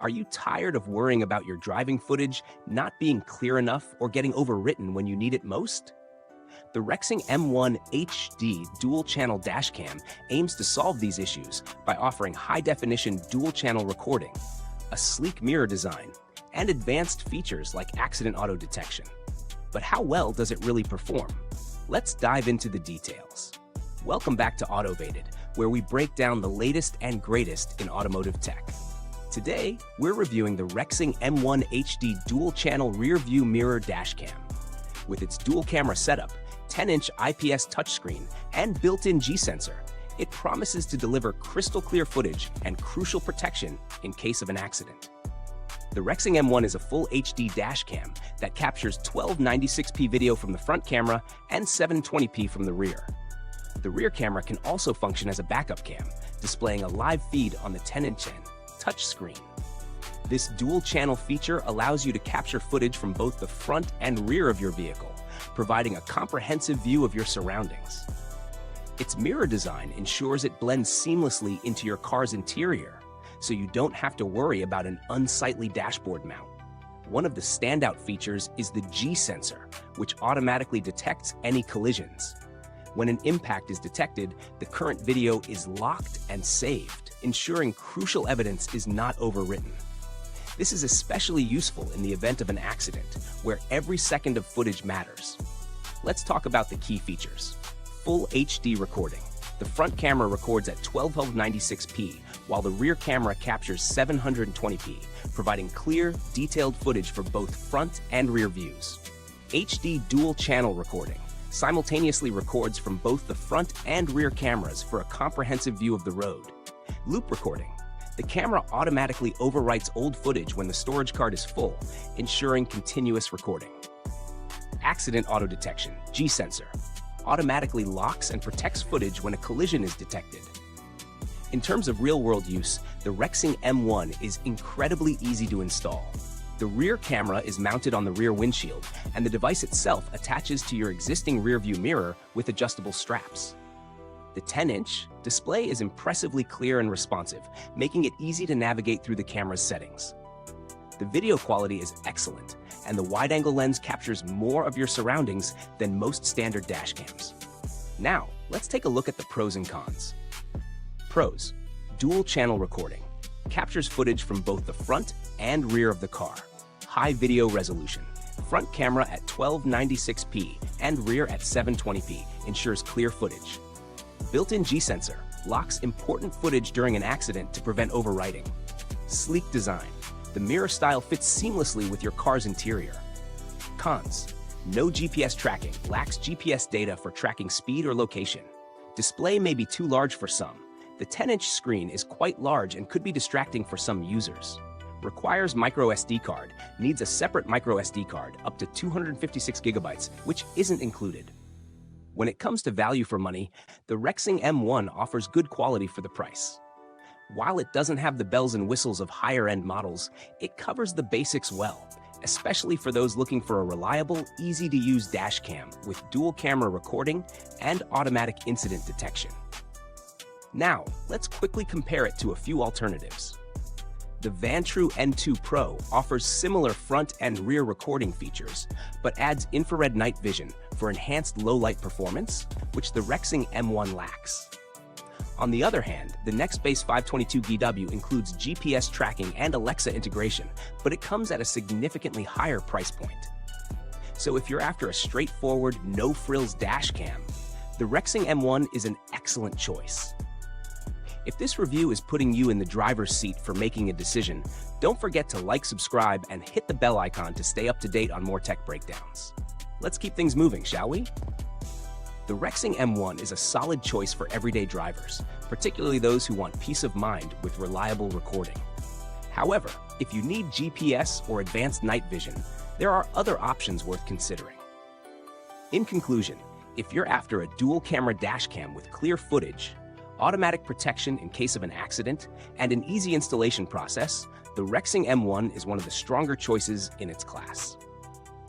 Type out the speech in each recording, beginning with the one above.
Are you tired of worrying about your driving footage not being clear enough or getting overwritten when you need it most? The Rexing M1 HD dual-channel dashcam aims to solve these issues by offering high-definition dual-channel recording, a sleek mirror design, and advanced features like accident auto detection. But how well does it really perform? Let's dive into the details. Welcome back to Autovated, where we break down the latest and greatest in automotive tech. Today, we're reviewing the Rexing M1 HD dual-channel rear-view mirror dashcam. With its dual-camera setup, 10-inch IPS touchscreen, and built-in G-sensor, it promises to deliver crystal-clear footage and crucial protection in case of an accident. The Rexing M1 is a full HD dashcam that captures 1296p video from the front camera and 720p from the rear. The rear camera can also function as a backup cam, displaying a live feed on the 10-inch touchscreen. This dual-channel feature allows you to capture footage from both the front and rear of your vehicle, providing a comprehensive view of your surroundings. Its mirror design ensures it blends seamlessly into your car's interior, so you don't have to worry about an unsightly dashboard mount. One of the standout features is the G-sensor, which automatically detects any collisions. When an impact is detected, the current video is locked and saved, ensuring crucial evidence is not overwritten. This is especially useful in the event of an accident, where every second of footage matters. Let's talk about the key features. Full HD recording. The front camera records at 1296p, while the rear camera captures 720p, providing clear, detailed footage for both front and rear views. HD dual-channel recording simultaneously records from both the front and rear cameras for a comprehensive view of the road. Loop recording. The camera automatically overwrites old footage when the storage card is full, ensuring continuous recording. Accident auto detection, G-sensor, automatically locks and protects footage when a collision is detected. In terms of real-world use, the Rexing M1 is incredibly easy to install. The rear camera is mounted on the rear windshield, and the device itself attaches to your existing rear-view mirror with adjustable straps. The 10-inch display is impressively clear and responsive, making it easy to navigate through the camera's settings. The video quality is excellent, and the wide-angle lens captures more of your surroundings than most standard dashcams. Now, let's take a look at the pros and cons. Pros: dual-channel recording. Captures footage from both the front and rear of the car. High video resolution. Front camera at 1296p and rear at 720p ensures clear footage. Built-in G-sensor locks important footage during an accident to prevent overwriting. Sleek design. The mirror style fits seamlessly with your car's interior. Cons: no GPS tracking, lacks GPS data for tracking speed or location. Display may be too large for some. The 10-inch screen is quite large and could be distracting for some users. Requires microSD card, needs a separate microSD card up to 256 gigabytes, which isn't included. When it comes to value for money, the Rexing M1 offers good quality for the price. While it doesn't have the bells and whistles of higher-end models, it covers the basics well, especially for those looking for a reliable, easy-to-use dashcam with dual-camera recording and automatic incident detection. Now, let's quickly compare it to a few alternatives. The Vantrue N2 Pro offers similar front and rear recording features, but adds infrared night vision for enhanced low-light performance, which the Rexing M1 lacks. On the other hand, the Nextbase 522GW includes GPS tracking and Alexa integration, but it comes at a significantly higher price point. So if you're after a straightforward, no-frills dashcam, the Rexing M1 is an excellent choice. If this review is putting you in the driver's seat for making a decision, don't forget to like, subscribe, and hit the bell icon to stay up to date on more tech breakdowns. Let's keep things moving, shall we? The Rexing M1 is a solid choice for everyday drivers, particularly those who want peace of mind with reliable recording. However, if you need GPS or advanced night vision, there are other options worth considering. In conclusion, if you're after a dual-camera dashcam with clear footage, automatic protection in case of an accident, and an easy installation process, the Rexing M1 is one of the stronger choices in its class.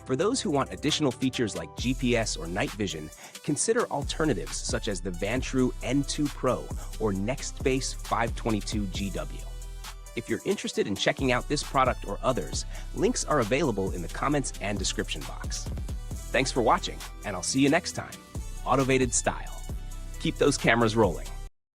For those who want additional features like GPS or night vision, consider alternatives such as the Vantrue N2 Pro or Nextbase 522GW. If you're interested in checking out this product or others, links are available in the comments and description box. Thanks for watching, and I'll see you next time. Autovated style. Keep those cameras rolling.